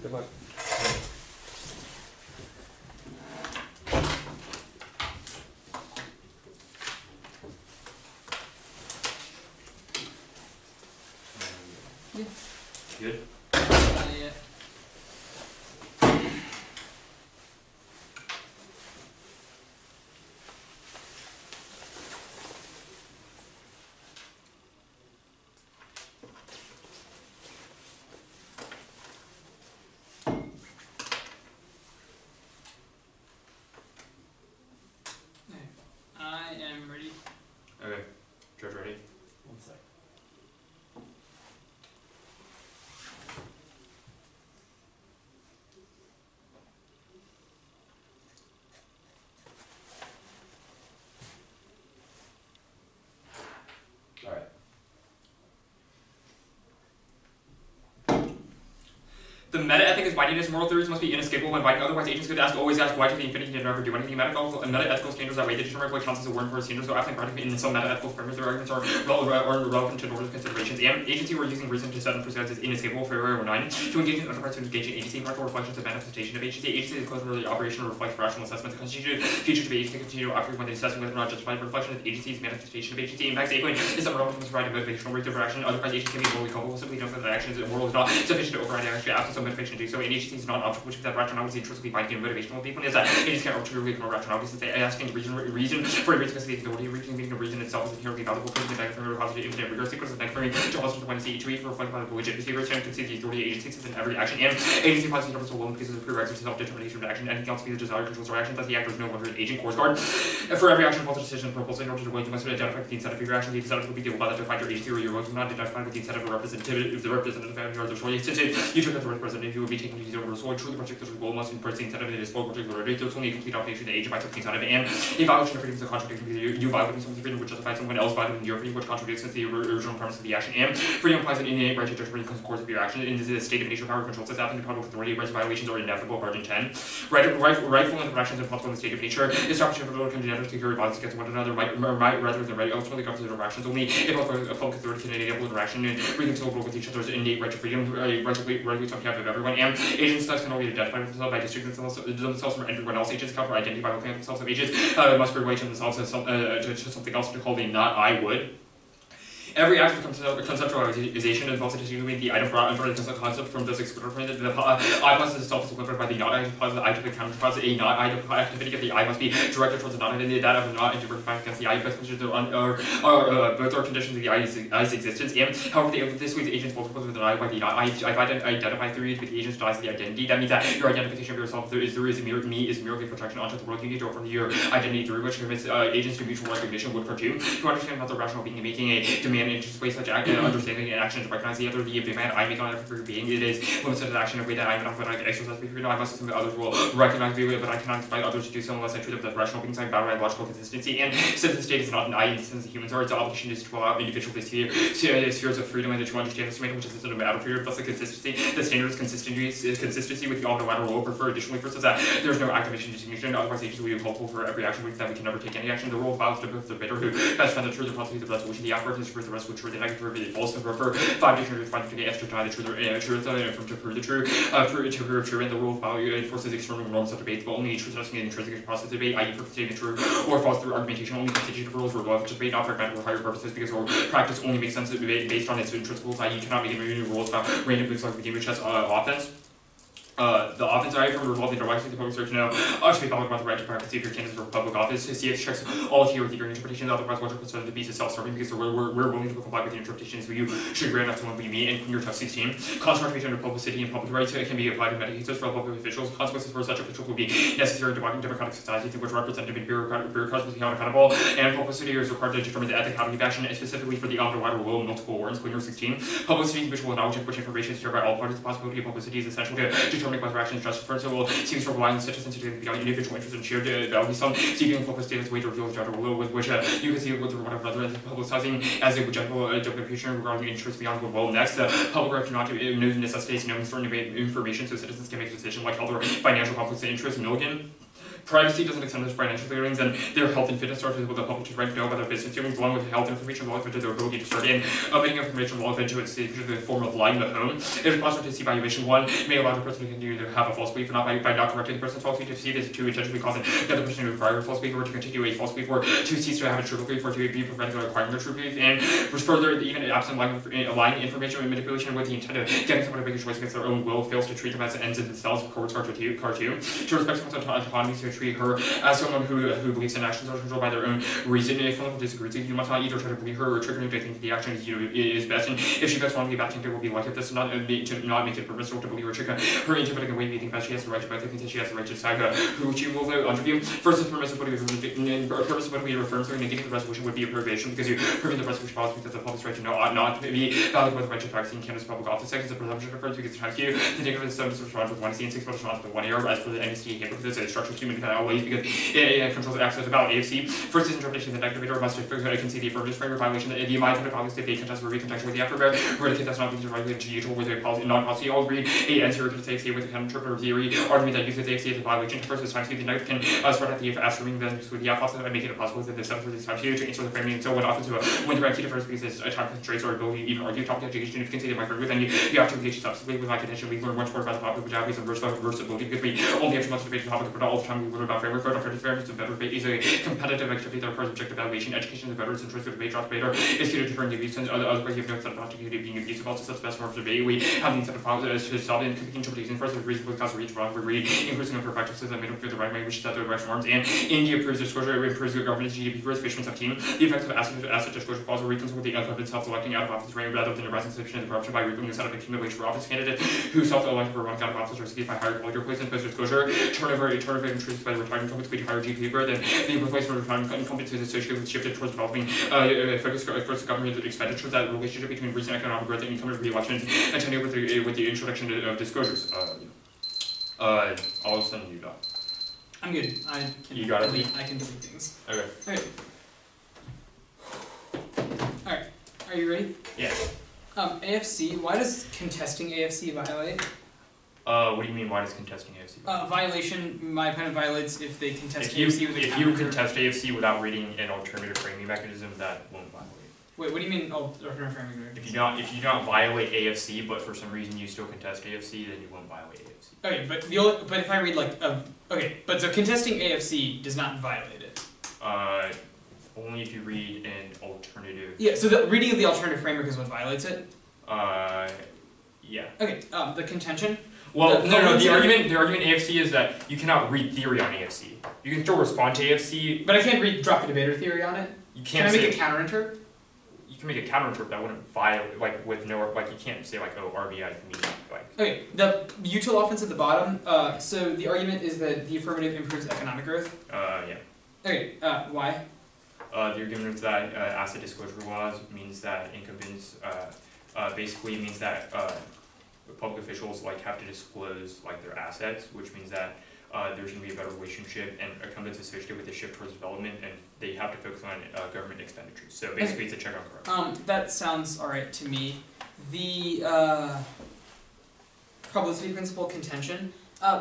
Good luck. Good. Yeah. I am ready. Okay. George, ready? 1 sec. Alright. The meta-ethic is why moral theories must be inescapable when biting. Otherwise, agents could always ask why to the infinity and never do anything. Meta-ethical standards that way they determine what counts as a warrant for a standard. So, often in some meta-ethical frameworks, their arguments are relevant to normative considerations. And agency were using reason to set and present as inescapable for Area 9 to engage in enterprise to engage in agency. Practical reflections of manifestation of agency. Agency is close to the operation or reflects rational assessment. The constitution features of agency continue to operate when they assess whether or not justified. Reflection of agency's manifestation of agency impacts A point is some relevant to provide a motivational reason for action. Otherwise, agency can be morally culpable. Simply note that the action is moral is not sufficient to override action absence of motivation to do so. Agency is not an object which that rationality is intrinsically binding and motivational. The point is that agents can't arbitrarily ignore rationality since they asking reason for a reason because the authority reasoning meaning of reason itself is inherently valuable. Proving the negative positive infinite rigor sequence of negative to also when see each week reflect by the legit behavior and can see the authority of agencies in every action and agency finds the universal will because of the prerequisite to self-determination of action. Anything else be the desire controls our action. Thus the actor is no longer an agent course guard. For every action involves a decision proposal in order to win, you must identify the incentive of your action. The incentive will be able to define your agency or your will. Do not identify with the incentive of representative if the representative of your authority. Since you took as the representative, you will be taken to the universal truly particular goal must be the incentive of the full particular rate. There's only a complete operation of the agent by something incentive and a violation of freedom is a contradiction because you violating something freedom which justifies someone else violating your freedom which contradicts the original premise of the action and freedom implies an innate right to judge freedom because of course of your action. In the state of nature power controls this happening to public authority rights violations are inevitable. Article 10. Rightful interactions and possible in the state of nature. Establishing a political genetic security violence against one another might rather than right ultimately comes to interactions only if a public authority can enable interaction and reconcilable with each other's innate right to freedom, right to on behalf of everyone. And agents thus can only identify themselves by distinguishing themselves from everyone else. Agents account for identity by looking at themselves. Agents must relate themselves to something else to call the not I would. Every act of conceptualization involves a distinction between the item brought under the concept from this excluded from the I plus itself is equivalent by the not item plus the I to the counter plus a not item activity of the I must be directed towards the not identity that of the not and directed against the I because conditions both are conditions of the I's existence. And however, this way the agents both equivalent with the I by the not I identify theory with the agent's dies the identity. That means that your identification of yourself there is a mirror me is merely projection onto the world. You need to offer your identity theory, which permits agents to mutual recognition would cartoon to understand another rational being making a demand interest ways such understanding and action to recognize the other the demand I make on every for being. It is limited to action in a way that I am not when I can exercise behavior. No, I must assume that others will recognize me, but I cannot expect others to do so unless I treat them as rational beings like bounded by logical consistency. And since the state is not an I instance of humans are, its obligation is to allow individuals to see spheres of freedom and to understand this which is a matter of freedom. Thus the consistency. The standard is consistency with the omnilateral rule. Prefer additionally first is that there is no activation distinction. Otherwise agents will be culpable for every action that we can never take any action. The rule of violence to both the bitter who best defend the truth, the possibility of the resolution, the outward is for the rest which were the negative for the false and prefer 5 dictionaries find to get extra deny the truth from to prove the true to prove true. And the rule of value enforces external norms of debate, but only truth testing and intrinsic process of debate, i.e. perfect statement true or false through argumentation. Only constitutive rules were relevant to debate, not pragmatic or higher purposes, because our practice only makes sense based on its intrinsic rules, i.e. you cannot make any rules about random moves like the game which has offense. The offense I from revolving directly to public search now should be followed about the right to privacy of your candidates for public office. CX checks all here with your interpretations, otherwise what you're considered to be is self-serving because we're willing to comply with the interpretations so you should grant that to one we meet. And your text 16. Constitution of publicity and public rights can be applied in many cases for public officials. Consequences for such officials will be necessary in a democratic society through which representative and bureaucrats will be held accountable, and publicity is required to determine the ethicality of action, specifically for the omnilateral will of multiple warrants. Cleaner 16. Publicity is visual knowledge which information is shared by all parties. The possibility of publicity is essential to determine whether action is justified. First of all, seems to rely on such a sensitivity beyond individual interest and shared value. Some seeking publicity as a way to reveal general will, with which you can see with one of rather than publicizing as a general documentation regarding interests beyond goodwill. Next, the public right to not necessitates knowing certain information so citizens can make a decision like health or financial conflicts of interest. Milligan. Privacy doesn't extend to financial dealings, and their health and fitness sources with the public right to know about their business dealings, along with health information relevant to their ability to start in, making information relevant to its stage in the form of lying the home. It is possible to see valuation 1 may allow the person to continue to have a false belief, and not by not correcting the person's false belief, to see this to intentionally cause the other person to acquire a false belief, or to continue a false belief, or to cease to have a true belief, or to be prevented from acquiring a true belief, and further, even absent lying information and manipulation with the intent of getting someone to make a choice against their own will, fails to treat them as ends in themselves, courts Car 2, to respect someone's autonomy, to treat her as someone who believes in actions are controlled by their own reason. If someone disagrees with you, must not either try to bully her or trigger her to think the action is best, and if she gets wrongly bad think it will be like it. This is not to not make it permissible to bully or trigger her into putting away anything best. She has the right to both things, and she has the right to decide who she will interview. First is permissibility affirms her negating the resolution would be a prohibition, because you proving the resolution policy because the public's right to know ought not to be valid with the right to practice in Canada's public office. Second is the presumption of because it has you the negative is the response with 1C and 6 response with 1 error as per the NST handbook. This is a structural human always because it controls access about AFC. First is interpretation of the negativator must concede the affirmative framework violation. The mind of policy they contest will recontextual with the affirmative, where the kid does not be regulated to usual with a policy non-policy. All agree a and 0 to AFC with the interpreter theory argument that uses AFC as a violation. First is times the negative can spread out the affirming then with the opposite and make it impossible within the 7 for these times to answer the framing. So when often to when the rank differs because a time constraints or ability to even argue topic education, if you can say that my friend with, then you have to engage subsequently with my contention. We learn much more about the topic, which is and reversibility, because we only have to much debate the topic, but not all the time we learn about framework. Fairness and better debate is a competitive activity that requires objective evaluation. Education is the veterans' interest of debate. Draft debater is to determine the abuse, and otherwise you have no incentive not to being abusive. Also, that's the best form of debate. We have the incentive to solve and competing interpretation. First, with reasonable cause of each wrong, we read increasing of practices that made up the right way, which is that the right norms. And India approves disclosure, it improves the government's GDP growth, Fishman 17. The effects of asset disclosure clause are reconciled with the incumbent self-electing out of office reign rather than arising suspicion of corruption by removing the set of accumulation for office candidate who self-elected for running out of office or seized by higher quality replacement post-disclosure. Turnover increased by the retired incumbents leading higher GDP growth, and the replacement of retired incumbents is associated with shifted towards developing focus towards government expenditures. That relationship between recent economic growth and incumbent re-elections and tenure with the introduction of disclosures. I'll send you that. I'm good. You got it? I can delete things. Okay. Alright. Are you ready? Yeah. AFC, why does contesting AFC violate? What do you mean, why does contesting AFC violate? Violation, my opponent violates if they contest AFC with a If you contest AFC without reading an alternative framing mechanism, that won't violate. Wait, what do you mean alternative framing mechanism? If you don't violate AFC, but for some reason you still contest AFC, then you won't violate AFC. Okay, but if I read but so contesting AFC does not violate it. Only if you read an alternative. Yeah, so the reading of the alternative framework is what violates it? Yeah. Okay, the contention? Well, the argument AFC is that you cannot read theory on AFC. You can still respond to AFC. But I can't drop the debater theory on it? You can't. Can I make a counterinterp? You can make a counterinterp that wouldn't violate, with no, you can't say RBI means, Okay, the util offense at the bottom, so the argument is that the affirmative improves economic growth? Yeah. Okay, why? The argument is that asset disclosure laws means that incumbents, basically means that public officials have to disclose their assets, which means that there's going to be a better relationship, and incumbents associated with the shift towards development, and they have to focus on government expenditures. So basically, it's a check on corruption. That sounds alright to me. The publicity principle contention.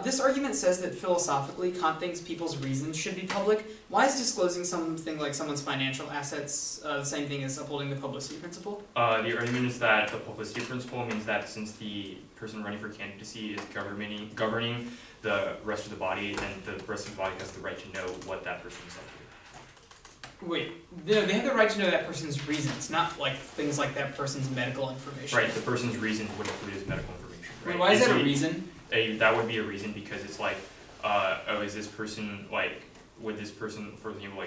This argument says that philosophically, Kant thinks people's reasons should be public. Why is disclosing something like someone's financial assets the same thing as upholding the publicity principle? The argument is that the publicity principle means that since the person running for candidacy is governing the rest of the body, and the rest of the body has the right to know what that person is up to. Wait, they have the right to know that person's reasons, not things like that person's medical information. Right, the person's reasons would include his medical information. Right? Wait, why is that a reason? That would be a reason because it's is this person would this person, for example,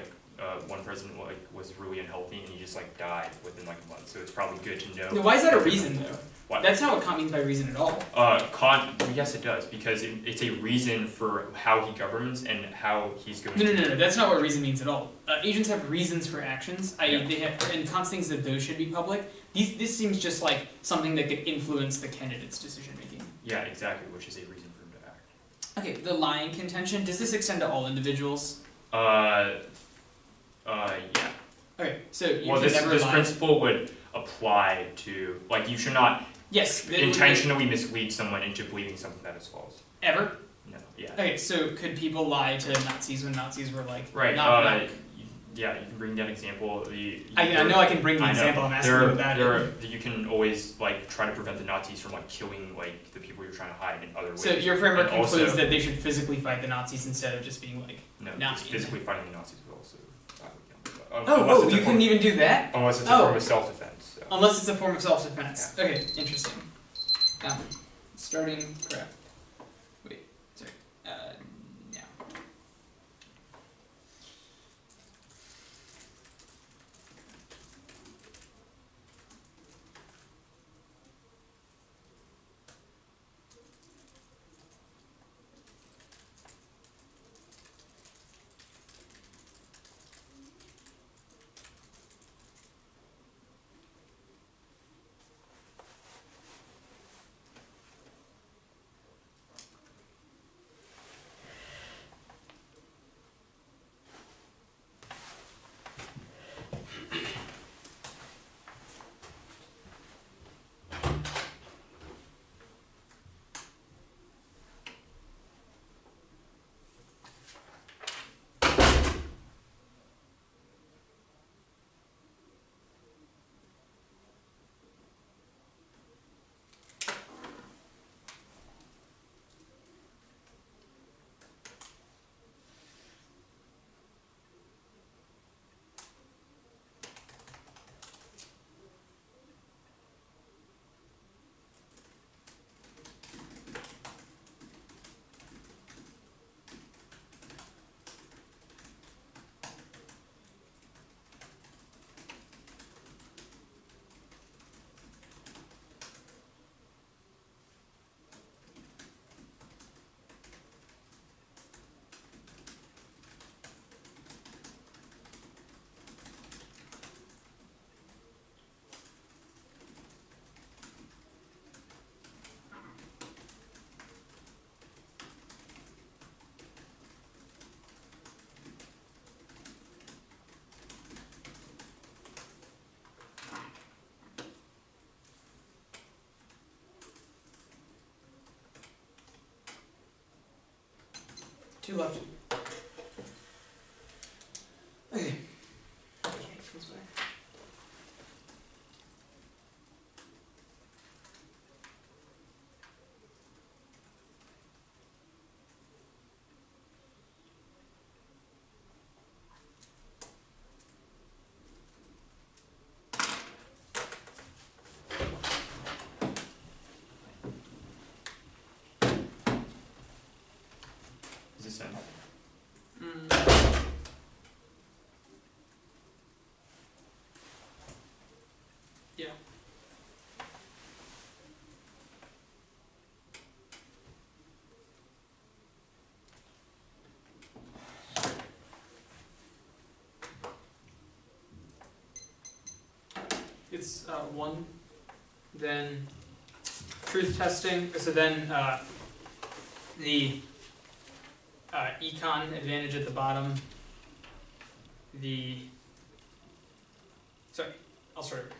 one person was really unhealthy and he just died within a month, so it's probably good to know. No, why is that a reason though? What? That's not what Kant means by reason at all. Kant, yes it does, because it's a reason for how he governs and how he's going to... No, that's not what reason means at all. Agents have reasons for actions, i.e. they have, and Kant thinks that those should be public. This seems just like something that could influence the candidate's decision making. Yeah, exactly, which is a reason for him to act. Okay, the lying contention, does this extend to all individuals? Yeah. Okay, so you well, can this principle would apply to, you should not intentionally mislead someone into believing something that is false. Ever? No. Yeah. Okay, so could people lie to Nazis when Nazis were like Right. not black? Yeah, you can bring that example. I know I can bring the example. I'm asking you about it. You can always like try to prevent the Nazis from like killing like the people you're trying to hide in other ways. So your framework And concludes also, that they should physically fight the Nazis instead of just being like no, not just physically fighting the Nazis is also. You couldn't even do that? Unless it's a form of self-defense. So. Unless it's a form of self-defense. Yeah. Okay, interesting. Starting crap. Wait, sorry. Now. Two left. Okay. This way. Is this in? Yeah. It's one, then truth testing. So then the econ advantage at the bottom. Sorry, I'll start over.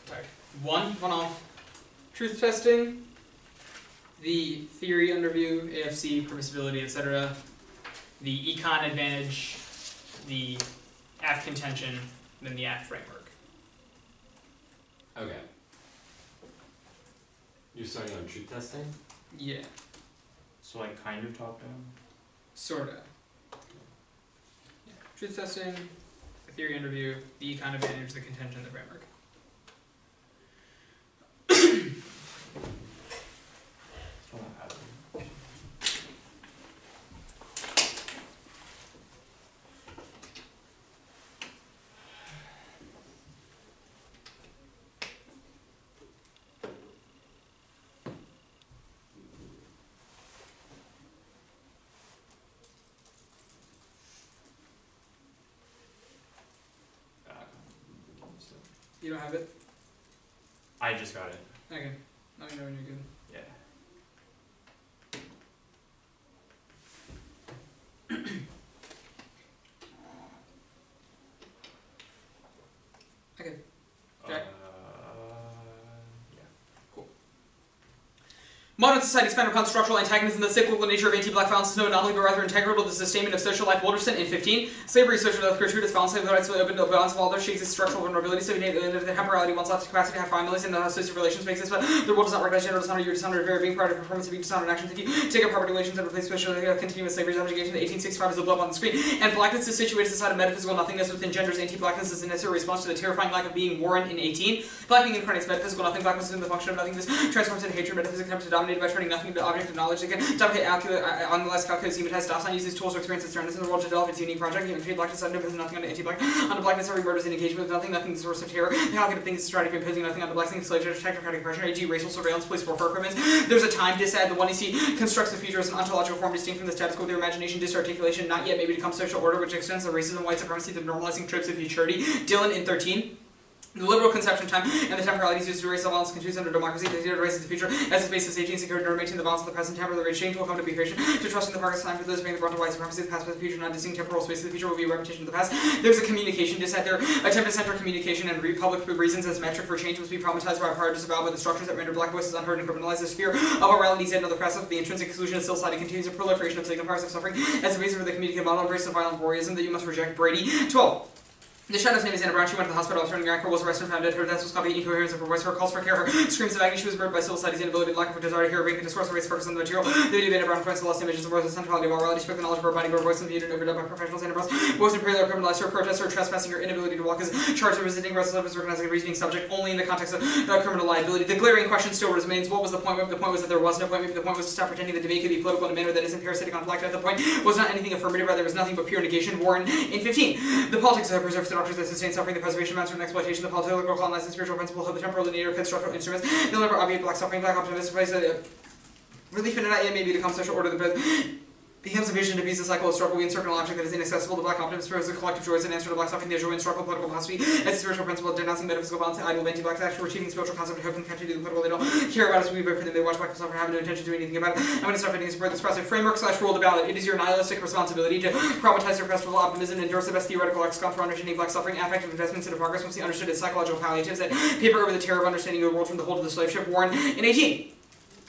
Sorry. One off. Truth testing, the theory underview, AFC, permissibility, etc. The econ advantage, the AF contention, then the AF framework. Okay. You're starting on truth testing? Yeah. So like kind of top down. Sorta. Yeah. Truth testing, the theory underview, the econ advantage, the contention, the framework. You don't have it? I just got it. Okay. Let me know when you're good. Yeah. Okay. Jack? Yeah. Modern society expanded upon structural antagonism. The cyclical nature of anti-black violence is no anomaly, but rather integral to the sustainment of social life. Wolderson in 15. Slavery, social death, gratuitous violence, the rights open to balance of all their shakes its structural vulnerability. So the temporality one's lost capacity to have families and associative relations makes this, but the world does not recognize gender dishonor. Your dishonor, very being proud of performance of each dishonor and action. Thank you. Take up property relations and replace special continuous slavery subjugation. 1865 is the blow up on the screen. And blackness is situated aside of metaphysical nothingness within genders. Anti-blackness is a necessary response to the terrifying lack of being Warren in 18. Black being incarnates metaphysical nothing. Blackness is in the function of nothingness. Transforms into hatred. Metaphysics attempts to dominate by turning nothing into object of knowledge. Again, dominate on the less calculated scheme. It has DOS on uses tools or experiences to in the world to develop its unique project. Even treat blackness under nothing under anti-black. Under blackness, every murder is an engagement with nothing. Nothing is a source of terror. The calculated thing is strategy imposing nothing on the black thing. Slave trade, technocratic oppression, AG, racial surveillance, police warfare equipment. There's a time disad. The one you see constructs the future as an ontological form distinct from the status quo. Their imagination, disarticulation, not yet maybe to become social order, which extends the racism, white supremacy, the normalizing tropes of futurity. Dylan in 13. The liberal conception of time and the temporalities used to erase all violence continues under democracy. The idea to erase the future as its basis, safety and security, to maintain the balance of the present. Temporal rate change will come to be patient. To trust in the progress of time for those being the brunt of white supremacy, the past with the future, not distinct temporal space of the future will be a repetition of the past. There's a communication dissent there. Attempt to center communication and public reasons as metric for change must be problematized by prior disavowed by the structures that render black voices unheard and criminalize the sphere of oralities and other facets of the intrinsic exclusion of society continues a proliferation of signifiers of suffering as a reason for the communicative model embrace of violent voyeurism that you must reject. Brady 12. The shadow's name is Anna Brown. She went to the hospital after turning her ankle, was arrested and found dead. Her death was copied incoherence of her voice. Her calls for care, her screams of agony. She was murdered by civil society's inability, lack of a desire to hear, rape, and discourse, race, focus on the material. The idea of Anna Brown points to lost images of the centrality of morality. Spoke the knowledge of her binding her voice and viewed and overdone by professionals. Anna Brown's voice and prayer criminalized her protest, her trespassing, her inability to walk as charged with resisting arrest as recognizing a reasoning subject only in the context of criminal liability. The glaring question still remains: what was the point? Maybe the point was that there was no point. Maybe the point was to stop pretending that debate could be political in a manner that isn't parasitic on black death. The point was not anything affirmative, rather it was nothing but pure negation. Warren in 15. The politics of preserves the doctrines that sustain suffering, the preservation of master and exploitation, the political, colonized, and spiritual principles of the temporal linear constructural instruments. They'll never obviate black suffering, black optimism, relief in it not yet maybe become social order. The becomes a vision to be a cycle of struggle, we insert an object that is inaccessible. The black optimist spurs the collective joys and answer to black suffering, the joy and struggle, political philosophy, as a spiritual principle, denouncing metaphysical balance, idle, anti-black action, achieving spiritual concept of hope and country to the political. They don't care about us, we vote for them, they watch black suffer, have no intention to do anything about it. I'm going to start fighting to support this process. Framework / rule of the ballot. It is your nihilistic responsibility to problematize your festival optimism and endorse the best theoretical lexicon for understanding black suffering, affective investments into progress must be understood as psychological palliatives that paper over the terror of understanding the world from the hold of the slave ship. Warren in 18.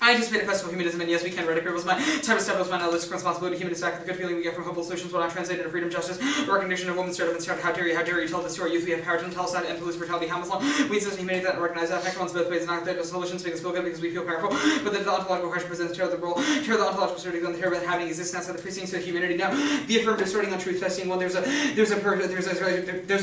I anticipate a festival of humanism, and yes, we can radicate. It was my time to step up my nihilistic responsibility. Humanist act, the good feeling we get from hopeful solutions will not translate into freedom, justice, recognition of women's startup and start. How dare you tell this to our youth? We have power to tell us that and police brutality. How much long we insist on humanity that and recognize that affect ones both ways, not that the solutions make us feel good because we feel powerful, but that the ontological question presents terror the role, terror the ontological certainty on the terror of having existence outside the precincts of humanity. Now, the affirmative starting on truth testing. Well, there's a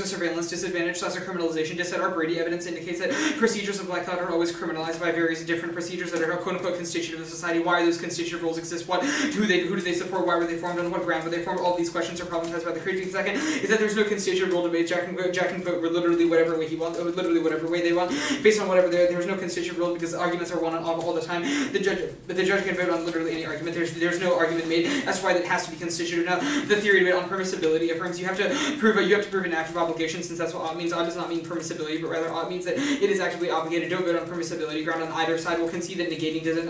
surveillance disadvantage, so that's a criminalization. Just that our Brady evidence indicates that procedures of black thought are always criminalized by various different procedures that are quote unquote constitutive of society. Why do those constitutive rules exist? Who do they support? Why were they formed? On what ground were they formed? All these questions are problematized by the critique. Second is that there's no constitutive rule debate. Jack can vote literally whatever way he wants, literally whatever way they want, based on whatever there's no constitutive rule because arguments are won on all the time. The judge can vote on literally any argument. There's no argument made. That's why that has to be constitutive. Now, the theory debate on permissibility affirms you have to prove an active obligation, since that's what ought means. Ought does not mean permissibility, but rather ought means that it is actively obligated. Don't vote on permissibility. Ground on either side will concede that negating doesn't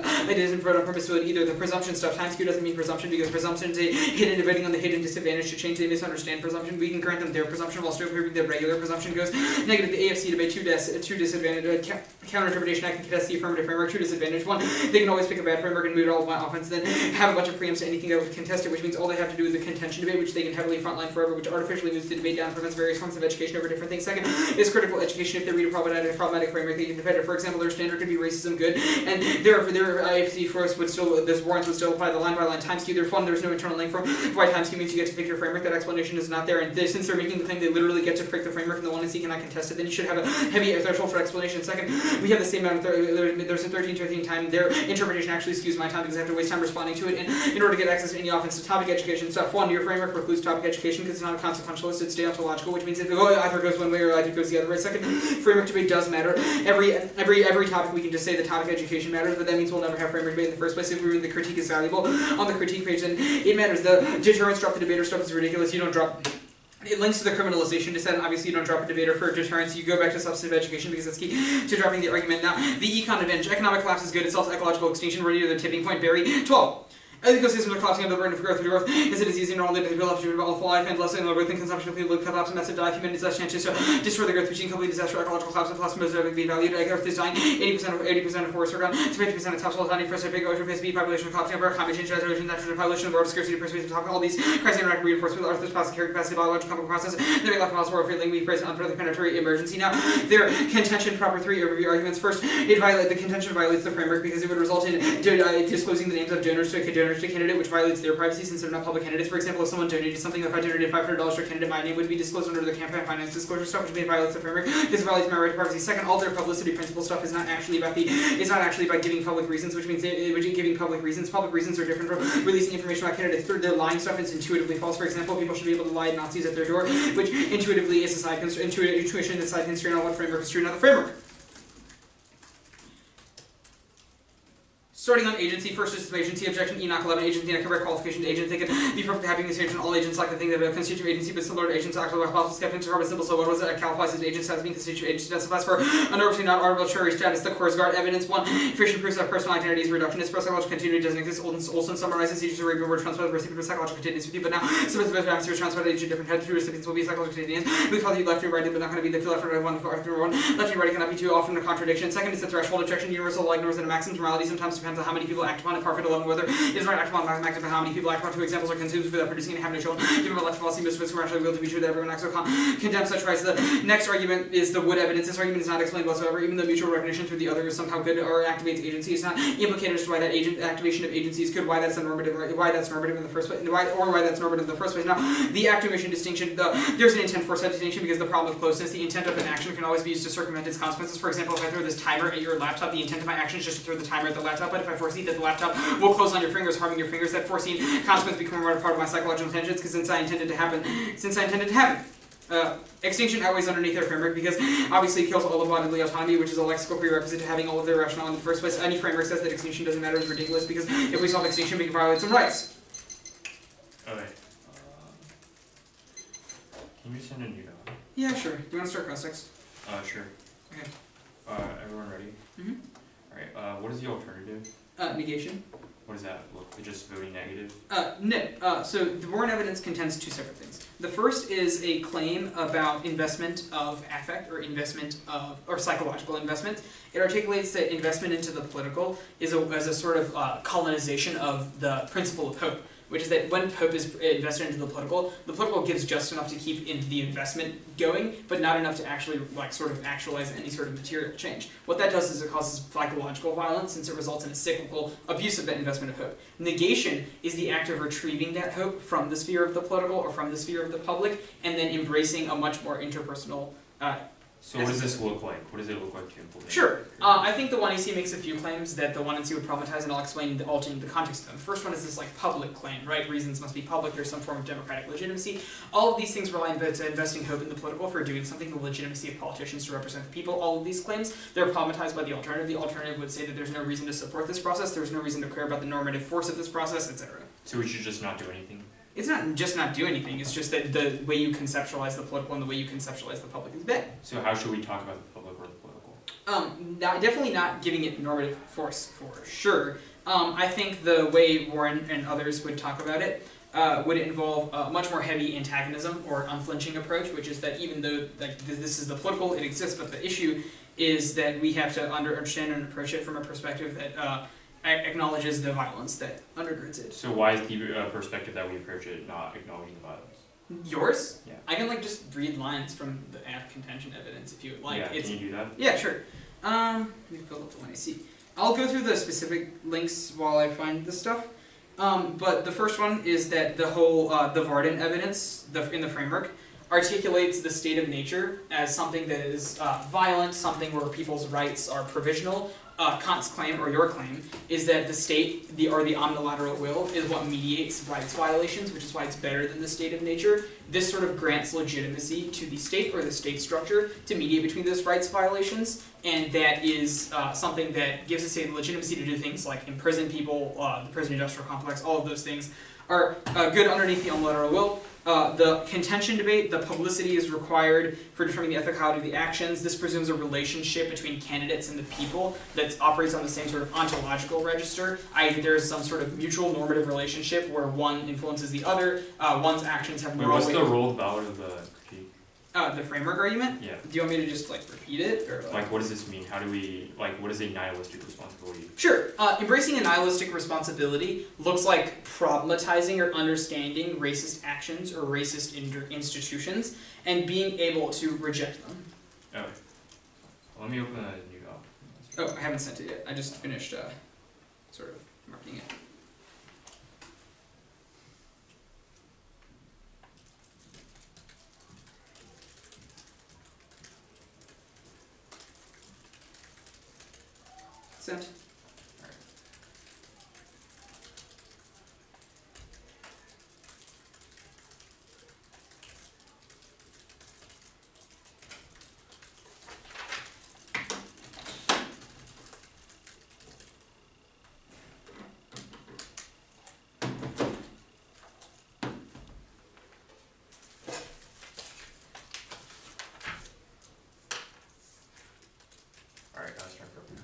vote on permissibility either. The presumption stuff, times Q doesn't mean presumption because presumption is a hidden debating on the hidden disadvantage to change. They misunderstand presumption. We can grant them their presumption while still proving the regular presumption goes negative. The AFC debate two disadvantage. Counter interpretation. I can contest the affirmative framework. Two disadvantage. One, they can always pick a bad framework and move it all by offense, then have a bunch of preempts to anything that would contest it, which means all they have to do is a contention debate, which they can heavily frontline forever, which artificially moves the debate down, prevents various forms of education over different things. Second is critical education. If they read a problematic framework, they can defend it. For example, their standard could be racism good, and their AFC force would still, this warrants would still apply the line by line times Q. There's no internal link from why times Q means you get to pick your framework. That explanation is not there, and since they're making the claim they literally get to pick the framework and the one is he cannot contest it, then you should have a heavy threshold for explanation. Second, we have the same amount of there's a 13 time. Their interpretation actually skews my time because I have to waste time responding to it, and in order to get access to any offense to topic education stuff. One, your framework precludes topic education because it's not a consequentialist, it's deontological, which means it either goes one way or it goes the other way. Second, framework debate does matter. Every topic we can just say the topic education matters, but that means we'll never have framework debate in the first place. If we read the critique is valuable on the critique page, then it matters. The deterrence drop the debater stuff is ridiculous. You don't drop. It links to the criminalization dissent. Obviously, you don't drop a debater for deterrence. You go back to substantive education because that's key to dropping the argument. Now, the econ advantage. Economic collapse is good. It's also ecological extinction. We're near the tipping point. Barry 12. Ethical systems are collapsing under the burden of growth, as it is easier normally to develop all life and less within consumption of people collapse massive die, humanity's less chances to destroy the growth machine, complete disaster, ecological collapse, and plus most of it be valued. Earth is dying, 80% of forests are gone, 50% of topsoil dying, first a big ocean face, population collapsing, climate change, restoration, natural population, of the world, scarcity, perspective, all these crises interact reinforced with Earth's plastic carrying capacity, biological chemical process, there left miles world feeling we praise unfurther planetary emergency. Now, their contention, proper 3 overview arguments. First, the contention violates the framework because it would result in disclosing the names of donors to a candidate, which violates their privacy since they're not public candidates. For example, if someone donated something, if I donated $500 to a candidate, my name would be disclosed under the campaign finance disclosure stuff, which violates the framework. This violates my right to privacy. Second, all their publicity principle stuff is not actually about giving public reasons, which means giving public reasons. Public reasons are different from releasing information about candidates. Third, their lying stuff is intuitively false. For example, people should be able to lie to Nazis at their door, which intuitively is a side constraint. Intuition is a side constraint on what framework is true, not the framework. Starting on agency, first is agency objection, Enoch 11, agency and a correct qualification to agent. They can be perfectly happy in this agent. All agents like the thing that a constituent agency, but similar to agents actually have skeptics are simple. So what was it? Qualifies as agents as being constituent agency specifies for unarbitrary, not arbitrary status. The course guard evidence 1. Efficient proofs of personal identity is reductionist. Psychological continuity doesn't exist. Olson summarizes agents are word transferred recipient of psychological continuity with you, but now submissive answers transferred to agent different head. Two recipients will be psychological continuity. We call you left and right, but not going to be the left and right one. Left and right cannot be too often a contradiction. Second is the threshold objection. Universal law ignores that a maximum morality sometimes depends on how many people act upon it. Parfait 11, whether it is right act upon max of how many people act upon. 2 examples are consumed without producing and having no children. Given a left policy, most of us who actually will to be sure that everyone acts so condemn such rights. The next argument is the Wood evidence. This argument is not explained whatsoever. Even though mutual recognition through the other is somehow good or activates agency, is not implicated as to why that activation of agency is good. Why that's normative in the first place, why that's normative in the first place. Now, the activation distinction. There's an intent foresight distinction because the problem of closeness. The intent of an action can always be used to circumvent its consequences. For example, if I throw this timer at your laptop, the intent of my action is just to throw the timer at the laptop. But if I foresee that the laptop will close on your fingers, harming your fingers, that foreseen consequence become a part of my psychological intentions because since I intended to happen. Extinction outweighs underneath their framework because obviously it kills all of bodily autonomy, which is a lexical prerequisite to having all of their rationale in the first place. Any framework says that extinction doesn't matter is ridiculous because if we solve extinction, we can violate some rights. Okay. Can you send a new doc? Yeah, sure. Do you want to start caustics? Sure. Okay. Everyone ready? Mm-hmm. Alright, what is the alternative? Negation. What does that look like? Just voting negative? No. So the Warren evidence contends 2 separate things. The first is a claim about investment of affect or psychological investment. It articulates that investment into the political is as a sort of colonization of the principle of hope, which is that when hope is invested into the political gives just enough to keep in the investment going, but not enough to actually sort of actualize any sort of material change. What that does is it causes psychological violence since it results in a cyclical abuse of that investment of hope. Negation is the act of retrieving that hope from the sphere of the political or from the sphere of the public, and then embracing a much more interpersonal So what does this look like? What does it look like to implement? Sure. I think the 1AC makes a few claims that the 1NC would problematize, and I'll explain the context of them. The first one is this public claim, right? Reasons must be public, there's some form of democratic legitimacy. All of these things rely on investing hope in the political for doing something, the legitimacy of politicians to represent the people. All of these claims, they're problematized by the alternative. The alternative would say that there's no reason to support this process, there's no reason to care about the normative force of this process, etc. So we should just not do anything? It's not just not do anything, it's just that the way you conceptualize the political and the way you conceptualize the public is bad. So how should we talk about the public or the political? Definitely not giving it normative force, for sure. I think the way Warren and others would talk about it would involve a much more heavy antagonism or unflinching approach, which is that even though this is the political, it exists, but the issue is that we have to understand and approach it from a perspective that acknowledges the violence that undergirds it. So why is the perspective that we approach it not acknowledging the violence? Yours? Yeah. I can just read lines from the contention evidence if you would like. Yeah, can you do that? Yeah, sure. Let me fill up the 1AC. I'll go through the specific links while I find this stuff. But the first one is that the whole, the Varden evidence in the framework articulates the state of nature as something that is violent, something where people's rights are provisional. Kant's claim, or your claim, is that the state, or the omnilateral will, is what mediates rights violations, which is why it's better than the state of nature. This sort of grants legitimacy to the state, or the state structure, to mediate between those rights violations. and that is something that gives the state legitimacy to do things like imprison people, the prison industrial complex, all of those things are good underneath the unilateral will. The contention debate, the publicity is required for determining the ethicality of the actions. This presumes a relationship between candidates and the people that operates on the same sort of ontological register, i.e. there is some sort of mutual normative relationship where one influences the other, one's actions have moral weight. What's the role of valid of the critique? The framework argument? Yeah. Do you want me to just like repeat it? Or, like what does this mean? How do we, like what is a nihilistic responsibility? Sure. Embracing a nihilistic responsibility looks like problematizing or understanding racist actions or racist institutions and being able to reject them. Okay. Well, let me open a new doc. Oh, I haven't sent it yet. I just finished sort of marking it. Sent. Alright, let's try for now.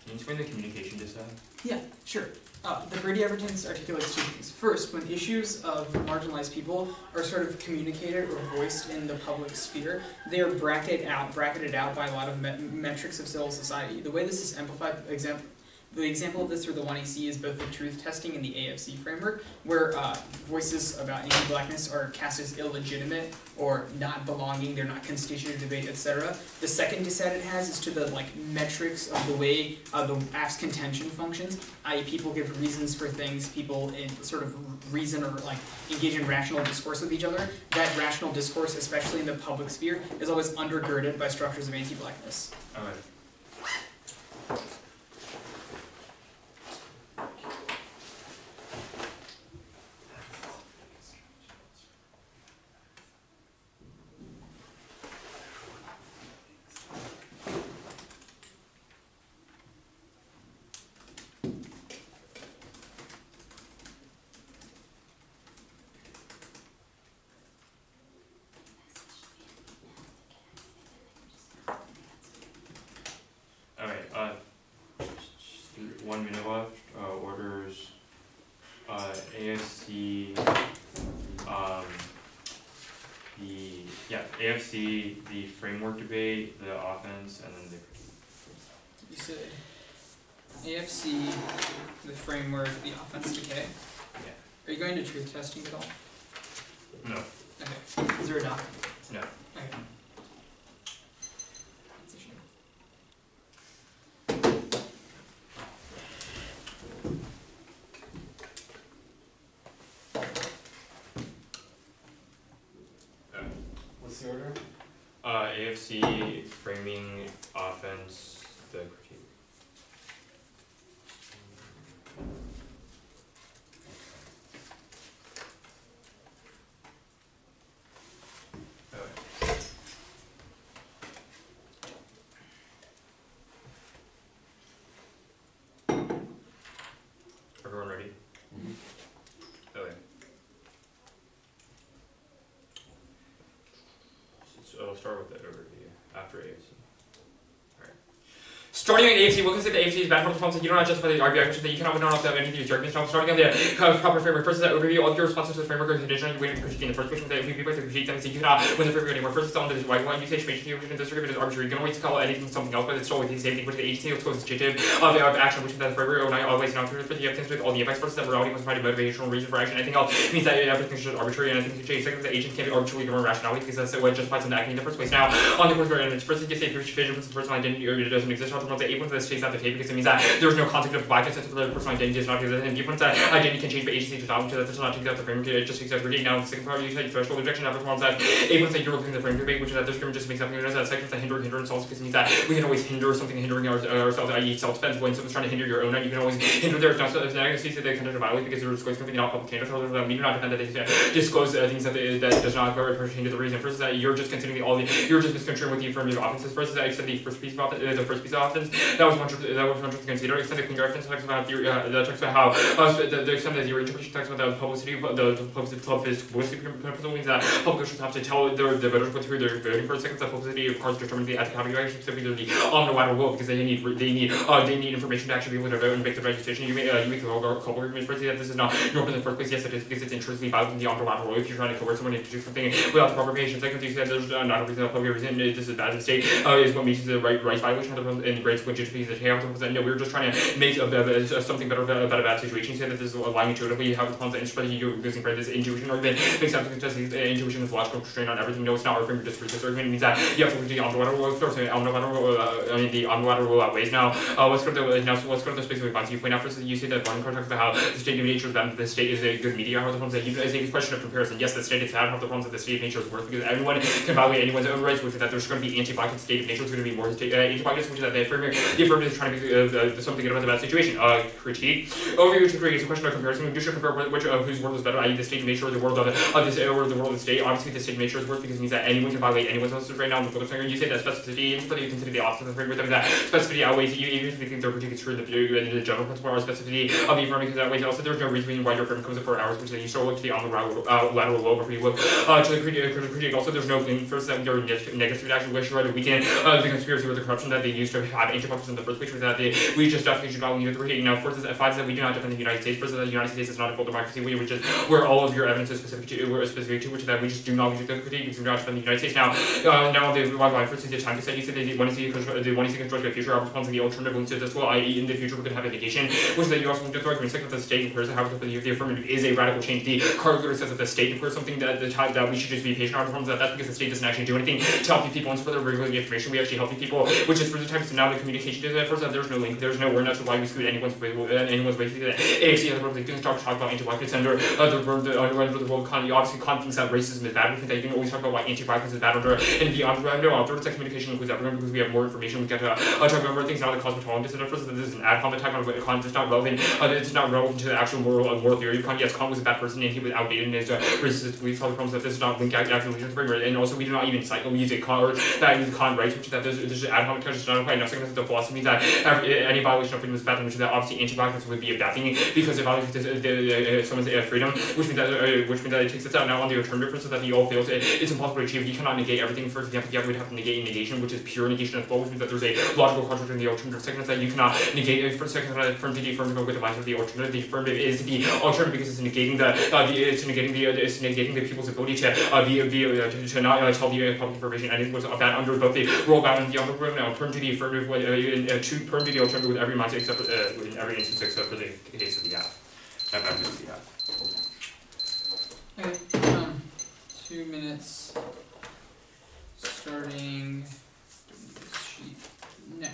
Can you explain the communication dissent? Yeah, sure. The Brady evidence articulates two things. First, when issues of marginalized people are sort of communicated or voiced in the public sphere, they are bracketed out by a lot of metrics of civil society. The way this is amplified, the example of this, or the one you see, is both the truth testing and the AFC framework, where voices about anti-blackness are cast as illegitimate or not belonging, they're not constitutive debate, etc. The second dissent it has is to the metrics of the way the AF's contention functions, i.e. people give reasons for things, people sort of reason or engage in rational discourse with each other. That rational discourse, especially in the public sphere, is always undergirded by structures of anti-blackness. Okay. Alright, 1 minute left. Orders AFC, AFC, the framework debate, the offense, and then the... You said AFC, the framework, the offense decay? Yeah. Are you going to truth testing at all? No. Okay. Is there a doc? No. Okay. see framing offense, the critique. Everyone ready? Okay. So I'll start with the overview after AFC. Alright. Starting on AFC, we'll consider the AFC is bad for response. You don't have just for the RBI question that you cannot win on any of these arguments. Now, starting on the proper framework. First is that overview. All of your responses to the framework are conditional. You win critiquing the first question that if you play the critique, then you cannot win the framework anymore. First, it's on the why you say information you can disagreement is arbitrary. You can always call anything something else, but it's always the same thing. Which the agency is constitutive of action, which is that the framework always now for the evidence with all the effects. First, that morality must provide a motivational reason for action. Anything else means that everything is arbitrary and anything can change. Second, the agent can be arbitrarily given rationality because that's what justifies them acting in the first place. Now, on the course of evidence, first, you say vision versus personal identity it doesn't exist. Also, the A1 that takes out the tape because it means that there's no concept of bias sense of the personal identity does not exist. And B1 that identity can change by agency to dominate that does not take out the framework. It just takes out critique. Now, the second part, you say threshold objection. After one that A1 that you're looking at the framework debate, which is that this framework just makes something that second that hindrance also because it means that we can always hinder something hindering ourselves, i.e. self-defense. When someone's trying to hinder your own, and you can always hinder theirs. Now, so it's not going to they conduct a violation because they're disclosing something not public data. We do not defend that they disclose things that does not pertain to the reason. First is that you're just considering you're just misconstruing with the affirmative offenses. First is that except the first piece of offense, that was one to consider. Except the clean reference talks about that talks about how the extent that your interpretation talks about the publicity principle means that public officials have to tell the voters what who they're voting for. Second, that publicity of course determines the ethical evaluation of either the omnilateral will because they need information to actually be able to vote and make the right decision. You may call argument first that this is not normal in the first place. Yes, it is because it's intrinsically violating the omnilateral will if you're trying to coerce someone into do something without the proper patience. Second, you said there's not a reason, public reason this is bad in the state is what makes the rights violation and grants legitimacy that no, we're just trying to make something better about a bad situation. Say that this is lying intuitively, how responds to instead you're using this intuition argument makes sense because intuition is logical constraint on everything. No, it's not argument disprove this argument. It means that you have to look at the omnilateral will first. The omnilateral will outweighs. Now, let's go to the specific points you point out. First, you say that one part talks about how the state of nature is bad, the state is a good media. How the problems that is a question of comparison. Yes, the state is bad. How the problems that the state of nature is worse because everyone can violate anyone's own rights, which is that there's going to be anti-black state of nature is going to be more anti-blackness, which is that the affirmative is trying to be something about the bad situation. Critique. Overview to critique is a question of comparison. We should compare which whose world is better, i.e. the state of nature or the world of this or the world of the state. Obviously, the state of nature is worse because it means that anyone can violate anyone's own right now. You say that specificity, but you consider the opposite of the framework. That specificity outweighs you, even if you think their critique is true in the general principle or specificity of the affirmative that way. Also, there's no reason why your affirmative comes up for hours, which is that you still look to the lateral will before you look to the critique. Also, there's no link first that your negative reaction wish to weaken the conspiracy or the corruption that they used to have anti-blackness in the first place, which is that we just definitely should not lead the critique. Now, fourth is that we do not defend the United States. First, that the United States is not a full democracy, which is where all of your evidence is specific to, which is that we just do not lead the critique. We do not defend the United States. Now the line first is the time to say you said they want to see construct a future response in the alternative links to this will, i.e. in the future we're going to have a negation, which is that you also need to throw argument. Second, that the state incurs however the affirmative is a radical change. The card literally says that the state incurs something that we should just be patient on terms of that's because the state doesn't actually do anything to help people and further regulate the information. We actually help people, which is for the types of now the communication is at first that there's no link, there's no word, that's why we exclude anyone's way AFC has a they talk about anti-blackness under the world economy. Obviously, Kant thinks that racism is bad. We think that you can always talk about why anti-blackness is bad under and beyond. No, third sex communication includes everyone because we have more information. We get to talk about more things now. The cosmetologist at first, this is an ad hoc attack on Kant. It's not relevant. It's not relevant to the actual moral theory of Kant. Yes, Kant was a bad person and he was outdated in his racist beliefs. All the problems that this is not linked actually to the framework. And also, we do not even cite use it or that use Kant rights, which is that there's ad hoc attack. It's not quite enough. Second, that the philosophy means that any violation of freedom is bad thing, which is that obviously anti-blackness would be a bad thing because it violates someone's freedom, which means that it takes us out. Now on the alternative principle that the all fails, it's impossible to achieve. You cannot negate everything. For example, you would have to negate negation, which is pure negation as well, which means that there's a logical contract in the alternative. Second, that you cannot negate. For second, that affirmative, the affirmative with the minds of the alternative. The affirmative is the alternative because it's negating the people's ability to not tell the public information. And it was bad under both the rule bound and the underground. Now turn to the affirmative turn to the alternative with every mindset except for in every instance except for the case of the app. Okay, 2 minutes starting this sheet now.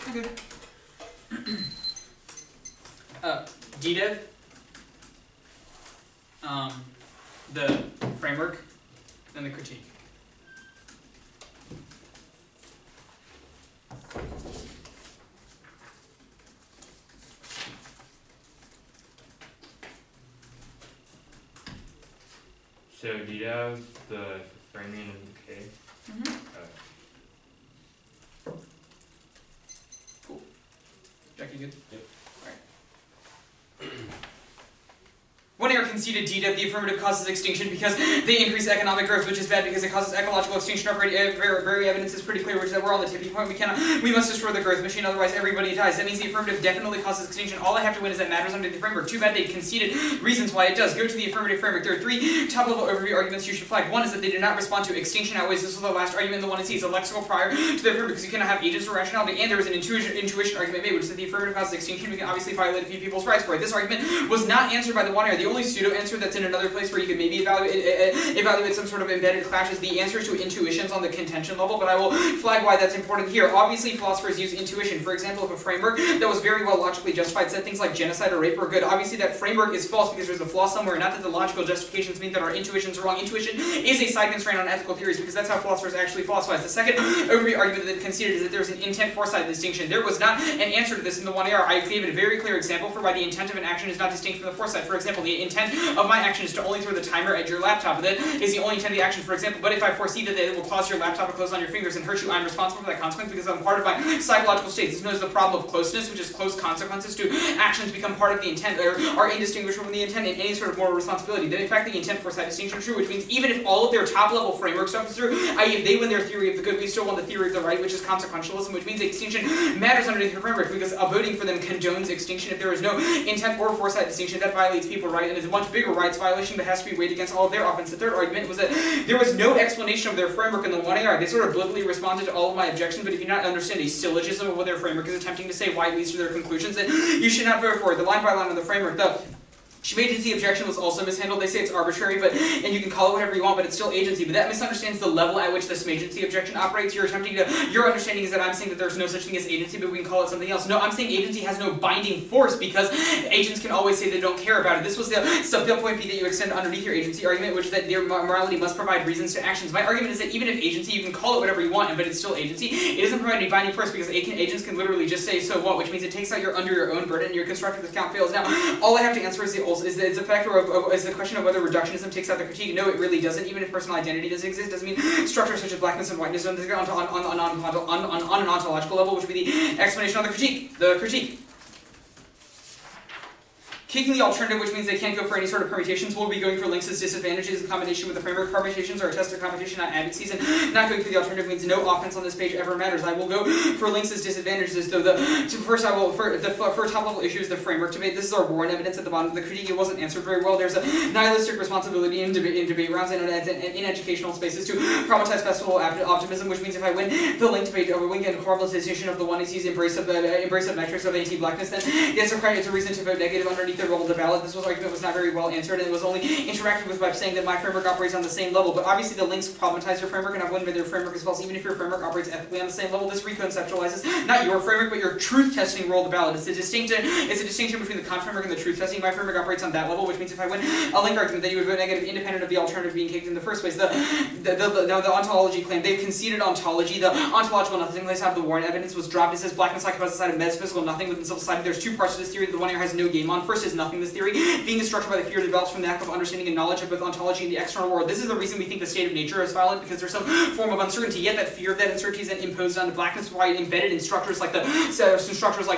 Okay. DDev, the framework, and the critique. So DDev, the framing, and the K. Cool. Jackie, good? Yep. Alright. One error conceded DDev, the affirmative causes extinction because they increase economic growth, which is bad because it causes ecological extinction. Our very evidence is pretty clear, which is that we're on the tipping point. We must destroy the growth machine, otherwise everybody dies. That means the affirmative definitely causes extinction. All I have to win is that matters under the framework. Too bad they conceded reasons why it does. Go to the affirmative framework. There are 3 top-level overview arguments you should flag. One is that they do not respond to extinction outweighs. This was the last argument in the one in C. It's a lexical prior to the affirmative because you cannot have agents or rationality. And there was an intuition argument made, which is that the affirmative causes extinction. We can obviously violate a few people's rights for it. This argument was not answered by the one error. The only pseudo answer that's in another place where you can maybe evaluate some sort of embedded clash is the answers to intuitions on the contention level, but I will flag why that's important here. Obviously, philosophers use intuition. For example, if a framework that was very well logically justified said things like genocide or rape were good, obviously that framework is false because there's a flaw somewhere, not that the logical justifications mean that our intuitions are wrong. Intuition is a side constraint on ethical theories because that's how philosophers actually philosophize. The second overview argument that conceded is that there's an intent-foresight distinction. There was not an answer to this in the one error. I gave it a very clear example for why the intent of an action is not distinct from the foresight. For example, the intent of my action is to only throw the timer at your laptop, and that is the only intent of the action, for example. But if I foresee that it will cause your laptop to close on your fingers and hurt you, I'm responsible for that consequence because I'm part of my psychological state. This is known as the problem of closeness, which is close consequences to actions become part of the intent, or are indistinguishable from the intent in any sort of moral responsibility. Then, in fact, the intent foresight distinction is true, which means even if all of their top-level framework stuff is true, i.e. if they win their theory of the good, we still won the theory of the right, which is consequentialism, which means extinction matters underneath the framework because voting for them condones extinction. If there is no intent or foresight distinction, that violates people's right, and it's a much bigger rights violation that has to be weighed against all of their offense. The third argument was that there was no explanation of their framework in the 1AR. They sort of blithely responded to all of my objections, but if you not understand a syllogism of what their framework is attempting to say, why it leads to their conclusions, then you should not vote for it. The line by line of the framework, though. Agency objection was also mishandled. They say it's arbitrary, and you can call it whatever you want, but it's still agency. But that misunderstands the level at which the agency objection operates. Your understanding is that I'm saying that there's no such thing as agency, but we can call it something else. No, I'm saying agency has no binding force because agents can always say they don't care about it. This was the sub-point B that you extend underneath your agency argument, which is that their morality must provide reasons to actions. My argument is that even if agency, you can call it whatever you want, but it's still agency. It doesn't provide any binding force because agents can literally just say so what, which means it takes out under your own burden and your constructive account fails. Now, all I have to answer is the factor is the question of whether reductionism takes out the critique. No, it really doesn't. Even if personal identity doesn't exist, doesn't mean structures such as blackness and whiteness don't exist on an ontological level, which would be the explanation of the critique. Kicking the alternative, which means they can't go for any sort of permutations. We'll be going for links as disadvantages in combination with the framework. Permutations are a test of competition, not advocacies, and not going for the alternative means no offense on this page ever matters. I will go for links as disadvantages, though. For top-level issue is the framework debate. This is our Warren evidence at the bottom of the critique. It wasn't answered very well. There's a nihilistic responsibility in debate rounds and in educational spaces to problematize festival optimism, which means if I win the link debate over wing and harmonization of the one AC's embrace of metrics of anti-blackness, then it's a reason to vote negative underneath the role of the ballot. This argument was not very well answered, and it was only interacted with by saying that my framework operates on the same level. But obviously the links problematize your framework, and I've won by their framework is false. Even if your framework operates ethically on the same level, this reconceptualizes not your framework, but your truth testing role of the ballot. It's a distinction between the con framework and the truth testing. My framework operates on that level, which means if I win a link argument, that you would vote negative independent of the alternative being kicked in the first place. Now the ontology claim, they've conceded ontology. The ontological nothingness of the Warren evidence was dropped. It says blackness occupies the side of metaphysical nothing within civil society. There's two parts to this theory that the one here has no game on. First is nothingness theory, being instructed by the fear develops from the act of understanding and knowledge of both ontology and the external world. This is the reason we think the state of nature is violent, because there's some form of uncertainty, yet that fear of that uncertainty is then imposed onto blackness, why it embedded in structures like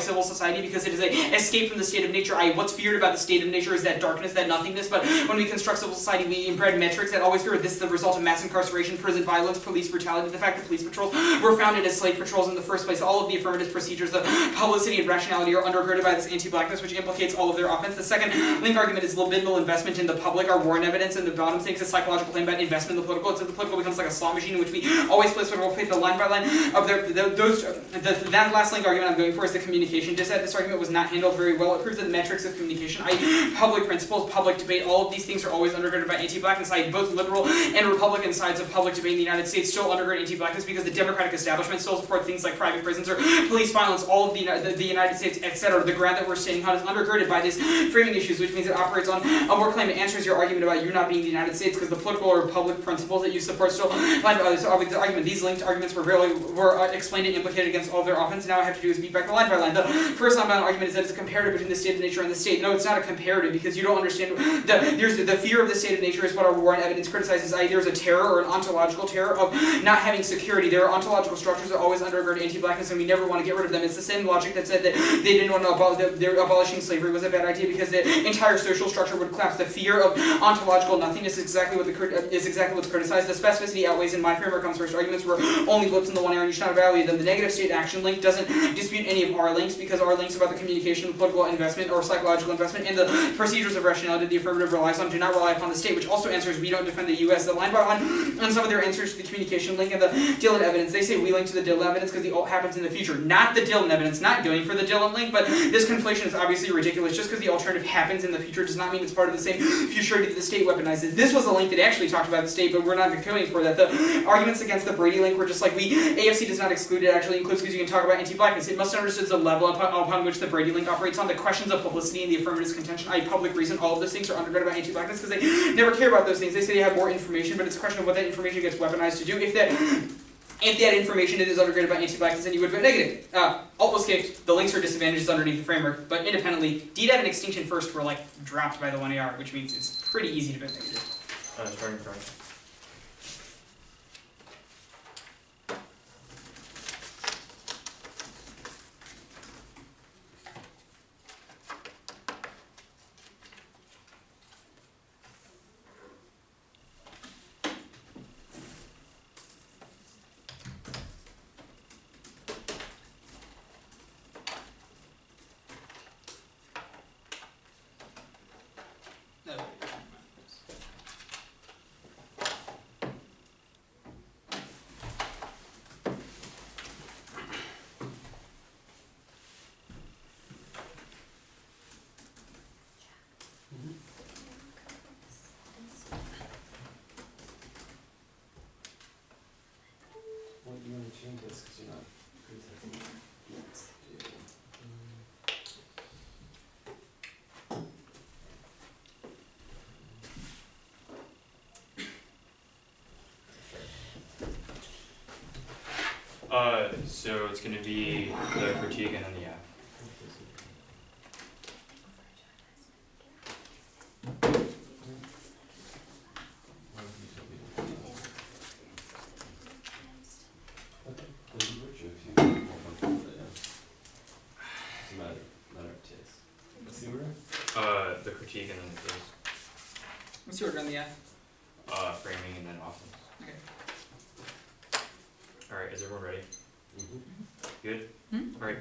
civil society, because it is an escape from the state of nature. What's feared about the state of nature is that darkness, that nothingness, but when we construct civil society, we embed metrics that always fear this is the result of mass incarceration, prison violence, police brutality, the fact that police patrols were founded as slave patrols in the first place. All of the affirmative procedures, the publicity and rationality are undergirded by this anti-blackness, which implicates all of their offense. The second link argument is libidinal investment in the public. Our warrant evidence, and the bottom takes a psychological claim about investment in the political. It's that the political becomes like a slot machine in which we always place political faith the line by line of that last link argument I'm going for is the communication dissent. This argument was not handled very well. It proves that the metrics of communication, i.e. public principles, public debate, all of these things are always undergirded by anti-blackness, i.e. both liberal and Republican sides of public debate in the United States still undergird anti-blackness because the Democratic establishment still support things like private prisons or police violence, all of the United States, etc. The ground that we're standing on is undergirded by these framing issues, which means it operates on a more claim. It answers your argument about you not being the United States because the political or public principles that you support still line by others. So the argument, these linked arguments were explained and implicated against all of their offense. Now I have to do is beat back the line by line. The first line by line argument is that it's a comparative between the state of nature and the state. No, it's not a comparative because you don't understand. The fear of the state of nature is what our warrant evidence criticizes. I.e. there's a terror or an ontological terror of not having security. There are ontological structures that always undergird anti-blackness and we never want to get rid of them. It's the same logic that said that they didn't want to abolishing slavery was a bad idea because the entire social structure would collapse. The fear of ontological nothingness is exactly what's criticized. The specificity outweighs in my framework comes first. Arguments were only blips in the one area and you should not evaluate them. The negative state action link doesn't dispute any of our links because our links about the communication, political investment, or psychological investment, and the procedures of rationality the affirmative relies on do not rely upon the state, which also answers we don't defend the U.S. The line by line and some of their answers to the communication link and the Dylan evidence. They say we link to the Dylan evidence because the alt happens in the future, not the Dylan evidence, not going for the Dylan link, but this conflation is obviously ridiculous. Just because the alternative happens in the future does not mean it's part of the same futurity that the state weaponizes. This was a link that actually talked about the state, but we're not going for that. The arguments against the Brady link were just like AFC does not exclude, it actually includes because you can talk about anti-blackness. It must have understood the level upon which the Brady link operates on. The questions of publicity and the affirmative contention, i.e. public reason, all of those things are undergirded by anti-blackness because they never care about those things. They say they have more information, but it's a question of what that information gets weaponized to do. If that information is undergirded by anti-blackness, then you would vote negative. Alt was kicked. The links are disadvantages underneath the framework, but independently, DDEV and Extinction First were dropped by the 1AR, which means it's pretty easy to vote negative. Starting from. So it's going to be the critique and then the the critique and then the quiz. What's your order on the F? Framing and then offense. Okay. Alright, is everyone ready? Good? Mm-hmm. Alright.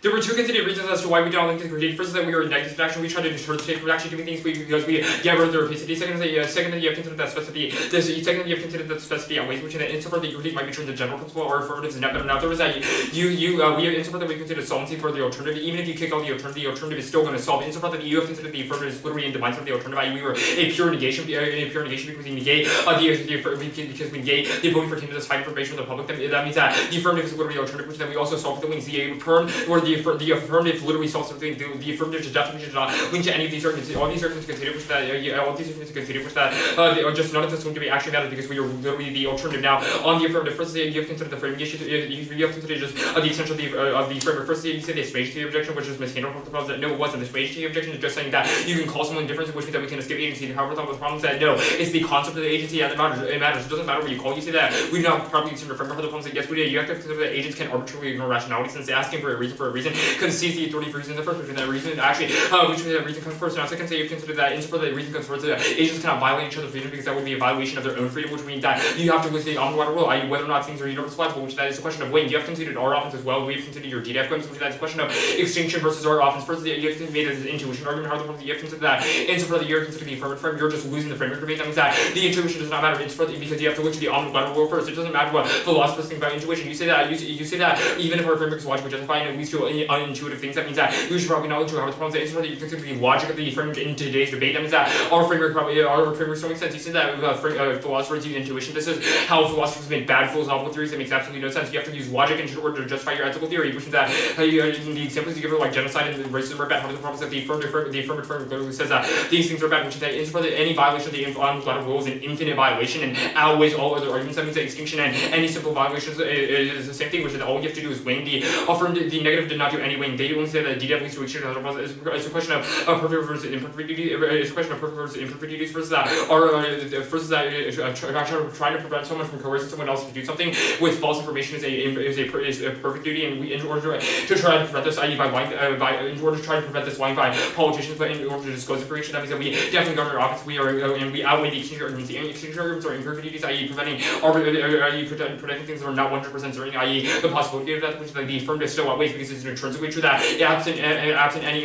There were two considered reasons as to why we don't link to the critique. First is that we were in negative action. We tried to deter the state from actually doing things because we get rid of the rapacity. Second is that you have considered that specificity. Second, you have considered that specificity outweighs, which in support that your critique might be turned to general principle or affirmatives and net better. Now, there was that we have in support that we consider solvency for the alternative. Even if you kick out the alternative is still going to solve. In support that you have considered the affirmative is literally in the mindset of the alternative. We were a pure negation because we negate because we negate the ability for candidates to find information from the public. That means that the affirmative is literally alternative, which then we also solve the wings. The affirmative or the affirmative literally solves something. The affirmative just definitely should not link to any of these arguments. All these arguments considered, which that all these arguments considered, which that just none of this is going to be actually matter because we are literally the alternative. Now on the affirmative, first you have considered the framing issue. You have considered just the extension of the framework. First you said the explanation objection, which is mishandled from the problem that no, it wasn't. The explanation objection is just saying that you can call someone different, which means that we can escape agency. However, the problem is that no, it's the concept of the agency that matters. It matters. It doesn't matter what you call. You say that we do not properly consider the framework of the problem. That yes, we do. You have to consider that agents can arbitrarily ignore rationality since asking for a reason for reason concedes the authority for reason in the first place. And that reason actually, which reason comes first. Now, second, say you consider that insofar that reason comes first, agents cannot violate each other's freedom because that would be a violation of their own freedom, which means that you have to list the omnipotent rule, i.e., whether or not things are universalizable, which that is a question of weighing. You have considered our offense as well. We have considered your DDF claims, which that is a question of extinction versus our offense. First, you have to made as an intuition argument. However, you have considered that insofar that you're considering the affirmative frame, you're just losing the framework debate. That means that the intuition does not matter insofar because you have to look to the omnipotent rule first. It doesn't matter what philosophers think about intuition. You say that even if our framework is logically justifying at least to unintuitive things, that means that we should probably acknowledge however the problem is insofar that you consider the logic of the framework in today's debate. That means that our framework still makes sense. You said that philosophers use intuition. This is how philosophers make bad philosophical theories. That makes absolutely no sense. You have to use logic in order to justify your ethical theory, which means that the examples you give are like genocide and racism are bad. However, the problem is that the affirmative framework literally says that these things are bad, which is that insofar that any violation of the omnipotent rule is an infinite violation and outweighs all other arguments. That means that extinction and any simple violation is the same thing, which is that all you have to do is weighing the affirmative. The negative did not do any weighing. They only say that DDF leads to extinction. It's a question of perfect versus imperfect duty. It's a question of perfect versus imperfect duties versus that trying to prevent someone from coercing someone else to do something with false information is a perfect duty, and we, in order to try to prevent this, i.e. in order to try to prevent this lying by politicians, but in order to disclose information, that means that we definitely govern our office. We are and we outweigh the exchange arguments. The exchange arguments are imperfect duties, i.e. protecting things that are not 100% certain, i.e. the possibility of that, which like the affirmative still outweighs because it's intrinsically true that absent any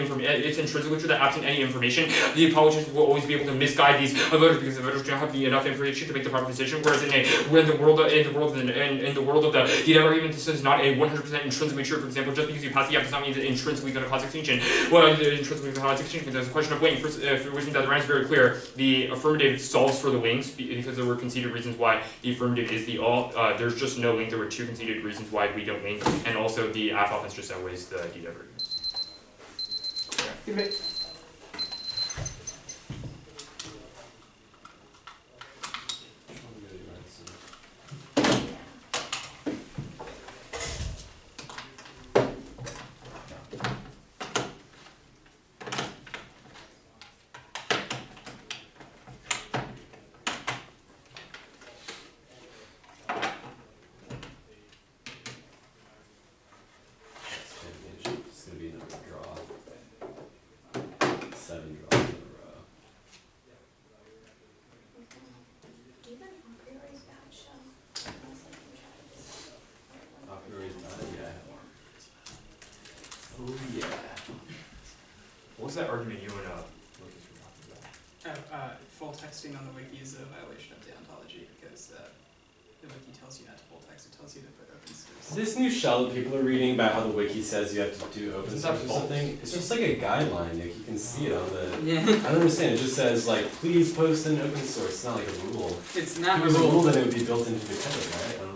information, the politicians will always be able to misguide these voters because the voters don't have enough information to make the proper decision. Whereas in the world of the DDF argument, this is not a 100% intrinsically true. For example, just because you pass the act does not mean it's intrinsically going to cause extinction. Well, intrinsically going to cause extinction because there's a question of weighing. First, which means that the round is very clear. The affirmative solves for the wings because there were conceded reasons why the affirmative is the all. There's just no wing. There were two conceded reasons why we don't wing, and also the app offense just outweighs the DDF argument. Okay. What was that argument you and Lucas were talking about? Full texting on the wiki is a violation of deontology because the wiki tells you not to full text. It tells you to put open source. This new shell that people are reading about how the wiki says you have to do open source or something, it's just like a guideline. Like you can see it on the. Yeah. I don't understand. It just says like, please post in open source. It's not like a rule. It's not if it was a rule, then it would be built into the code, right?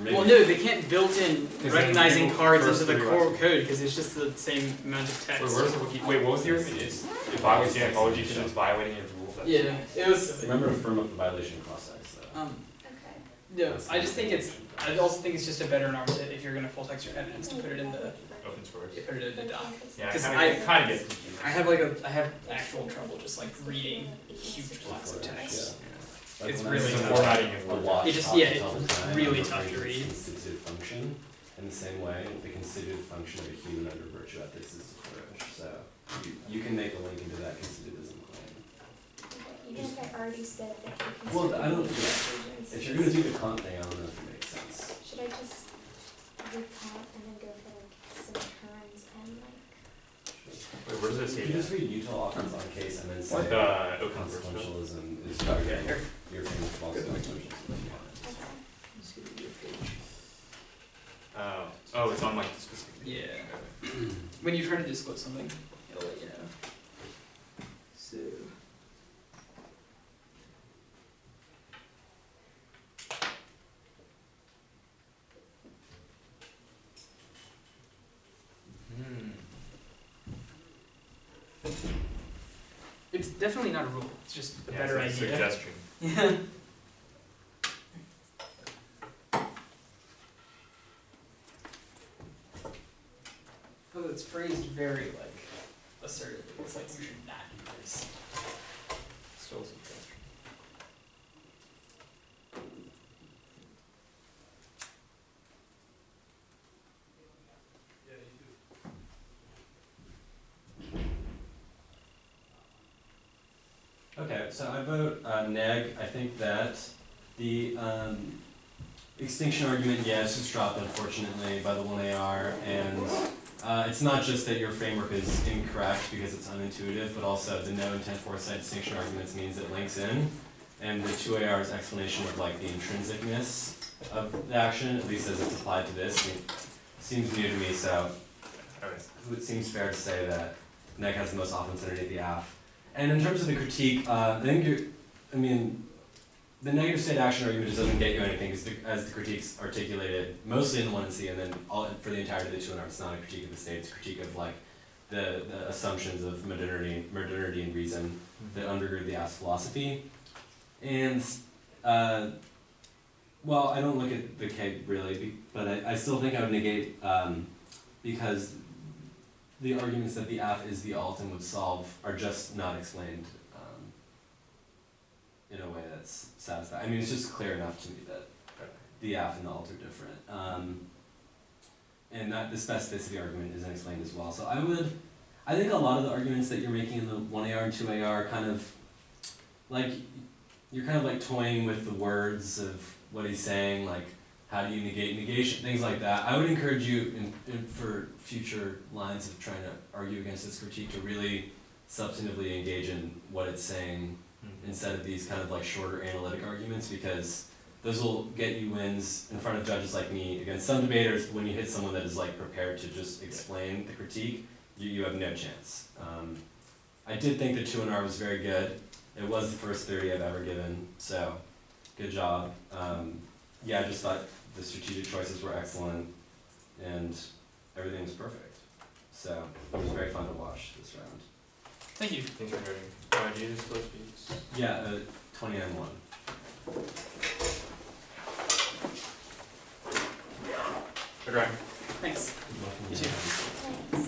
Well, no, they can't built in recognizing cards into the core code because it's just the same amount of text. Wait, where's the wiki? Wait, what was the argument? It violates deontology because it's violating your rules. Yeah, it was. Remember to firm up the violation process, though. No, I just think it's. I also think it's just a better normative if you're going to full text your evidence to put it in the open source. Put it in the doc. Yeah, because I kind of get confused. I have actual trouble just like reading huge blocks of text. Yeah. It's Like really formatting tough. a watch. It just it's really tough to read. Constitutive function in the same way the constitutive function of a human under virtue ethics is to flourish. So you can make a link into that constitutivism claim. Even if I already said that the Well, I don't. constitutive If you're gonna do the Kant thing, I don't know if it makes sense. should I just do Kant and then go for like some terms and like Wait, where does it say If you that? just read Utah offense on case and then say What the open source consequentialism is Okay. your famous false consequentialism. Just give you a page. Oh, it's on like the specific. Yeah. When you try to disclose something, it'll let you know. So. It's definitely not a rule. It's just a better it's a idea. suggestion. Yeah. Oh, it's phrased very like assertively. It's like you should not do this. Still a suggestion. Alright, so I vote neg. I think that the extinction argument, yes, is dropped unfortunately by the 1AR, and it's not just that your framework is incorrect because it's unintuitive, but also the no intent foresight distinction arguments means it links in, and the 2AR's explanation of like the intrinsicness of the action, at least as it's applied to this, seems new to me, so it seems fair to say that neg has the most offense underneath the AF. And in terms of the critique, I think the negative state action argument just doesn't get you anything, as the critique's articulated, mostly in the 1 and C, and then for the entirety of the 2 and R, it's not a critique of the state, it's a critique of like the assumptions of modernity and reason that undergird the AF's philosophy. And well, I don't look at the K really, but I still think I would negate because the arguments that the AF is the alt and would solve are just not explained in a way that's satisfying. I mean, it's just clear enough to me that the AF and the alt are different. And that the specificity argument isn't explained as well. So I think a lot of the arguments that you're making in the 1AR and 2AR are kind of like, you're kind of like toying with the words of what he's saying, like how do you negate negation, things like that. I would encourage you for future lines of trying to argue against this critique to really substantively engage in what it's saying instead of these kind of like shorter analytic arguments, because those will get you wins in front of judges like me. Against some debaters, when you hit someone that is like prepared to just explain the critique, you have no chance. I did think the 2 and R was very good. It was the first 30 I've ever given, so good job. Yeah, I just thought the strategic choices were excellent and everything was perfect. So it was very fun to watch this round. Thank you. Thanks for noting. Do you disclose speaks? Yeah, 29-1. Okay. Thanks. Welcome. You too. Thanks.